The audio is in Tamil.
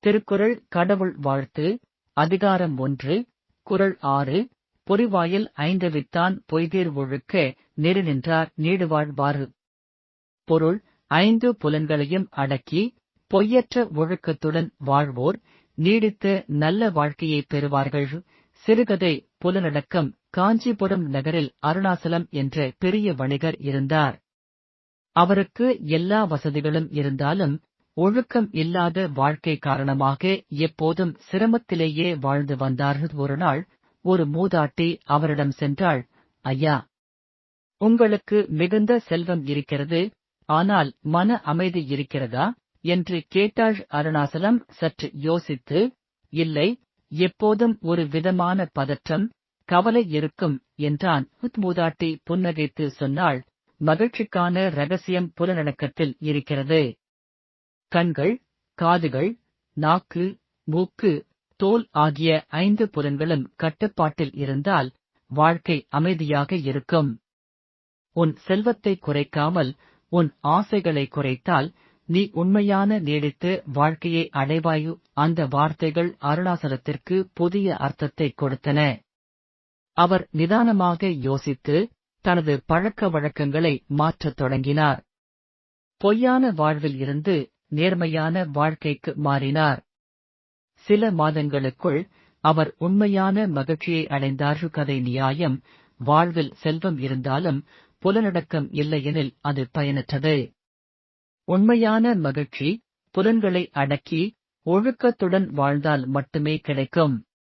திருக்குறள் கடவுள் வாழ்த்து அதிகாரம் 1 குறள் 6 பொறிவாயில் ஐந்தவித்தான் பொய்தீர் ஒழுக்க நெறி நின்றார் நீடுவாழ்வார். பொருள்: 5 புலன்களையும் அடக்கி பொய்யற்ற ஒழுக்கத்துடன் வாழ்வோர் நீடித்த நல்ல வாழ்க்கையைப் பெறுவார்கள். சிறுகதை. புலனடக்கம். காஞ்சிபுரம் நகரில் அருணாசலம் என்ற பெரிய வணிகர் இருந்தார். அவருக்கு எல்லா வசதிகளும் இருந்தாலும் ஒழுக்கம் இல்லாத வாழ்க்கை காரணமாக எப்போதும் சிரமத்திலேயே வாழ்ந்து வந்தார். ஒருநாள் ஒரு மூதாட்டி அவரிடம் சென்றாள். ஐயா, உங்களுக்கு மிகுந்த செல்வம் இருக்கிறது, ஆனால் மன அமைதி இருக்கிறதா என்று கேட்டாள். அருணாசலம் சற்று யோசித்து, இல்லை, எப்போதும் ஒரு விதமான பதற்றம், கவலை இருக்கும் என்றான். மூதாட்டி புன்னகைத்து சொன்னாள், மகிழ்ச்சிக்கான ரகசியம் புலனடக்கத்தில் இருக்கிறது. கண்கள், காதுகள், நாக்கு, மூக்கு, தோல் ஆகிய 5 புலன்களும் கட்டுப்பாட்டில் இருந்தால் வாழ்க்கை அமைதியாக இருக்கும். உன் செல்வத்தை குறைக்காமல் உன் ஆசைகளை குறைத்தால் நீ உண்மையான நீடித்த வாழ்க்கையை அடைவாயு. அந்த வார்த்தைகள் அருணாசலத்திற்கு புதிய அர்த்தத்தை கொடுத்தன. அவர் நிதானமாக யோசித்து தனது பழக்க வழக்கங்களை மாற்றத் தொடங்கினார். பொய்யான வாழ்வில் இருந்து நேர்மையான வாழ்க்கைக்கு மாறினார். சில மாதங்களுக்குள் அவர் உண்மையான மகிழ்ச்சியை அடைந்தார். கதை. நியாயம். வாழ்வில் செல்வம் இருந்தாலும் புலனடக்கம் இல்லையெனில் அது பயனற்றது. உண்மையான மகிழ்ச்சி புலன்களை அடக்கி ஒழுக்கத்துடன் வாழ்ந்தால் மட்டுமே கிடைக்கும்.